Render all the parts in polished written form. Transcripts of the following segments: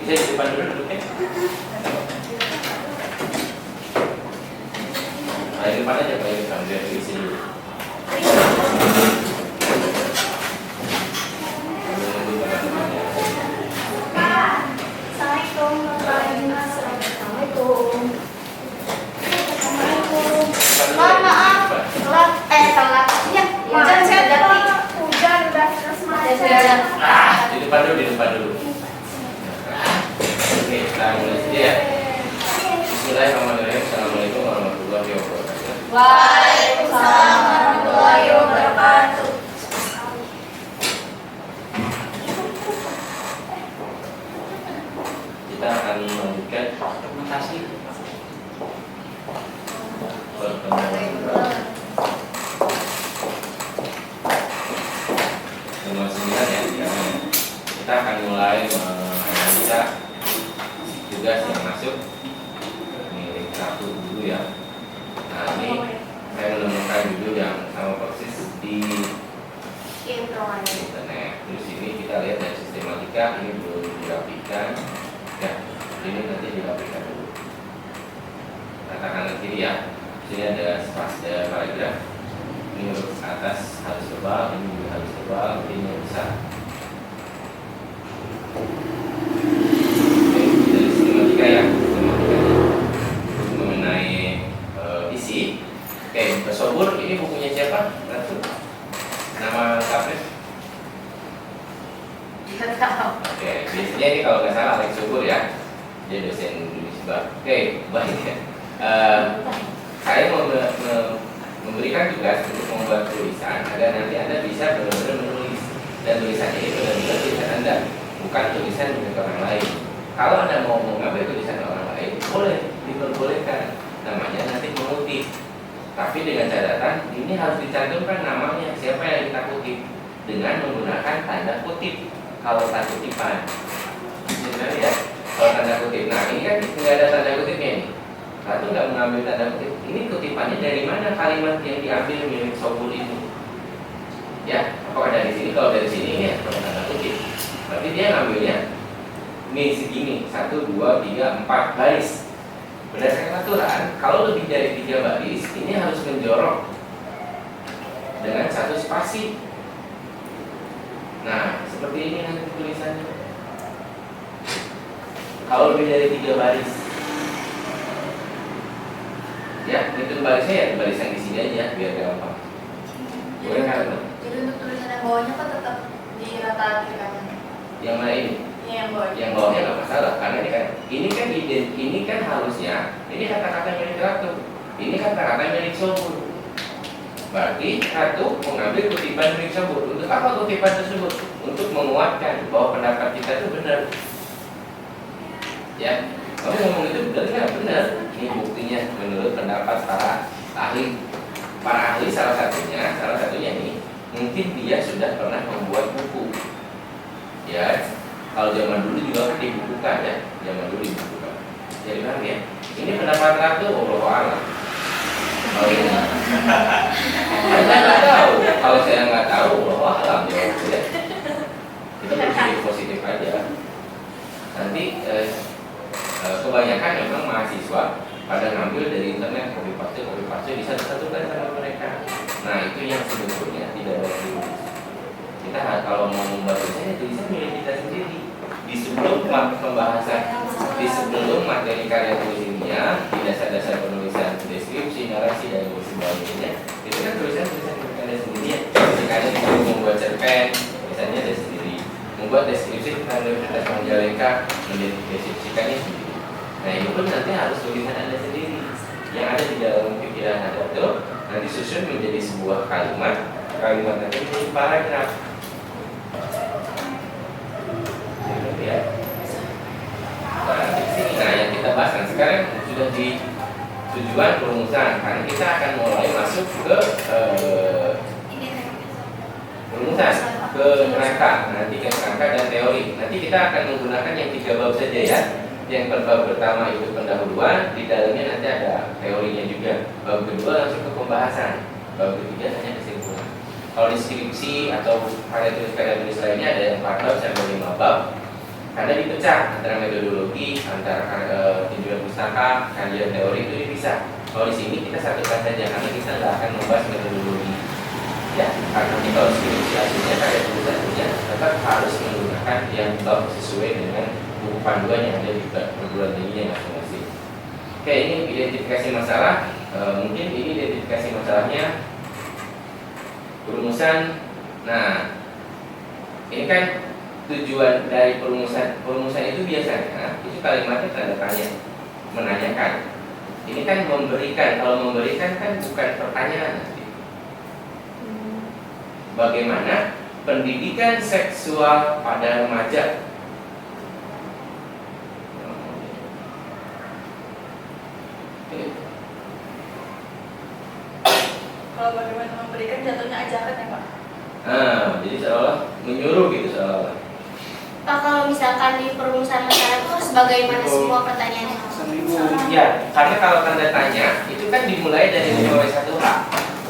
Bisa di depan dulu duduknya. Nah, di depan aja Pak, di depan biar di sini dulu. Mohon maaf, telat. Iya, hujan saya ganti. Hujan udah selesai. Di depan dulu, di depan dulu. Oke, kita mulai saja ya. Bismillahirrahmanirrahim. Assalamualaikum warahmatullahi wabarakatuh. Waalaikumsalam warahmatullahi wabarakatuh. Kita akan melanjutkan dokumentasi pertemuan nomor 9 ya. Kita akan mulai menganalisa tugas yang masuk milik satu dulu ya. Nah ini saya menemukan judul yang sama persis di internet. Terus ini kita lihat dari sistematika, ini belum dirapikan. Ya, ini nanti dirapikan dulu. Katakan kiri ya. Sini ada spasi paragraf. Ini huruf atas harus tebal, ini juga harus tebal, ini yang besar. Oke, dari sistematika ya, mengenai isi. Oke, Sobur ini bukunya siapa? Ratu? Nama lengkapnya? Tidak tahu. Oke, biasanya ini kalau nggak salah Alex Sobur ya, dia dosen Unisba. Oke, baik ya. Saya mau memberikan tugas untuk membuat tulisan agar nanti Anda bisa benar-benar menulis, dan tulisan ini benar-benar tulisan Anda, bukan tulisan milik orang lain. Kalau Anda mau mengambil tulisan orang lain, boleh, diperbolehkan, namanya nanti mengutip. Tapi dengan catatan ini harus dicantumkan namanya siapa yang kita kutip dengan menggunakan tanda kutip. Kalau tanda kutipan, sebenarnya ya, kalau tanda kutip, nah ini kan nggak ada tanda kutipnya ini. Satu nggak mengambil tanda kutip. Ini kutipannya dari mana kalimat yang diambil milik Sobur ini? Ya, apakah dari sini? Kalau dari sini ini ya tanda kutip. Berarti dia ngambilnya ini segini, 1, 2, 3, 4 baris. Berdasarkan aturan, kalau lebih dari 3 baris, ini harus menjorok dengan 1 spasi. Nah, seperti ini nanti tulisannya. Kalau lebih dari 3 baris, ya, itu barisnya ya barisan di sini aja biar gampang. Boleh kan? Jadi untuk tulisan yang bawahnya kan tetap di rata kiri kanan. Yang mana ini? Yang bawah. Yang bawahnya nggak masalah karena ini kan harusnya ini kata-kata milik Ratu, ini kata-kata milik Sobur. Berarti Ratu mengambil kutipan milik Sobur. Untuk apa kutipan tersebut? Untuk menguatkan bahwa pendapat kita itu benar. Ya, kamu ngomong itu benar nggak? Benar. Ini buktinya menurut pendapat para ahli. Para ahli salah satunya nih, mungkin dia sudah pernah membuat buku. Ya, kalau zaman dulu juga kan dibukukan ya, zaman dulu dibukukan. Jadi kan ya, ini pendapat Ratu, Allah a'lam. Kalau ini, saya nggak tahu. Kalau saya nggak tahu, Allah a'lam jawabnya ya. Itu positif aja. Nanti kebanyakan memang mahasiswa pada ngambil dari internet, copy paste bisa disatukan sama mereka. Nah itu yang sebetulnya tidak ada tulis. Kita kalau mau membuat tulisan milik kita sendiri. Di sebelum pembahasan, di sebelum materi karya tulis ilmiah, di dasar-dasar penulisan deskripsi, narasi dan sebagainya, itu kan tulisan-tulisan milik Anda sendiri. Jika Anda disuruh membuat cerpen, misalnya ada sendiri. Membuat deskripsi tentang Universitas Majalengka, mendeskripsikannya sendiri. Nah itu pun nanti harus tulisan Anda sendiri yang ada di dalam pikiran Anda itu nanti susun menjadi sebuah kalimat nanti menjadi paragraf. Ya. Nah yang kita bahas kan sekarang sudah di tujuan perumusan, karena kita akan mulai masuk ke perumusan, ke kerangka, nanti ke kerangka dan teori. Nanti kita akan menggunakan yang 3 bab saja ya. Yang bab pertama itu pendahuluan, di dalamnya nanti ada teorinya juga. Bab kedua langsung ke pembahasan, bab ketiga hanya kesimpulan. Kalau deskripsi atau karya tulis lainnya ada yang 4 bab sampai 5 bab. karena dipecah antara metodologi, antara tujuan pustaka, kajian teori itu dipisah. Kalau di sini kita satukan saja karena kita nggak akan membahas metodologi. Ya, karena nanti kalau skripsi hasilnya karya tulisannya tetap harus menggunakan yang bab sesuai dengan buku panduan yang ada di perguruan tingginya masing-masing. Oke, ini identifikasi masalah. Mungkin ini identifikasi masalahnya perumusan. Nah, ini kan tujuan dari perumusan itu biasanya itu kalimatnya tanda tanya, menanyakan. Ini kan memberikan. Kalau memberikan kan bukan pertanyaan. Bagaimana pendidikan seksual pada remaja? Kalau bagaimana memberikan jatuhnya ajakan ya Pak? Jadi seolah menyuruh gitu seolah. Pak, kalau misalkan di perumusan masalah itu sebagaimana semua pertanyaan Ya, karena kalau tanda tanya itu kan dimulai dari mulai satu hak.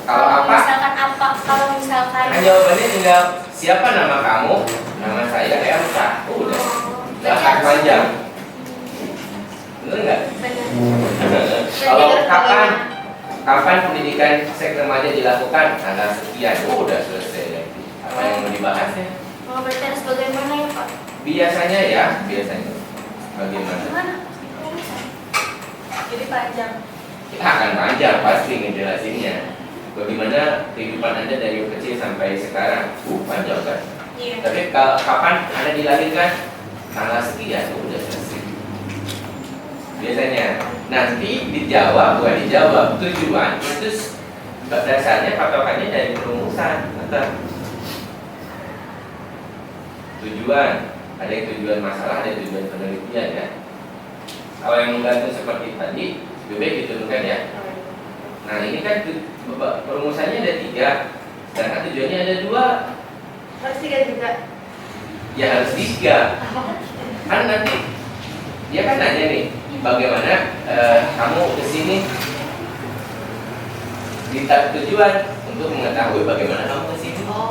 Kalau apa? Misalkan apa? Kalau misalkan Nah, jawabannya tinggal siapa nama kamu? Nama saya Elsa. Udah. Nggak akan panjang. Bener nggak? benar. Kalau kapan pendidikan seks remaja dilakukan? Tanggal sekian. Udah selesai. Apa yang mau dibahasnya? Mau berarti harus bagaimana ya Pak? Biasanya ya, biasanya. Bagaimana? Gimana? Jadi panjang. Kita akan panjang pasti ngejelasinnya. Bagaimana kehidupan Anda dari kecil sampai sekarang? Panjang kan? Iya. Tapi kapan Anda dilahirkan? Tanggal sekian. Udah selesai. Biasanya. Nanti dijawab, bukan dijawab. Tujuan itu dasarnya patokannya dari perumusan. Tetap. Tujuan. Ada yang tujuan masalah, ada yang tujuan penelitian ya. Kalau yang menggantung seperti tadi, lebih baik diturunkan ya. Nah ini kan perumusannya ada 3, sedangkan tujuannya ada 2. Harus 3 juga. Ya harus 3. Kan nanti dia kan nanya nih, bagaimana kamu kesini? Tujuan untuk mengetahui bagaimana kamu kesini.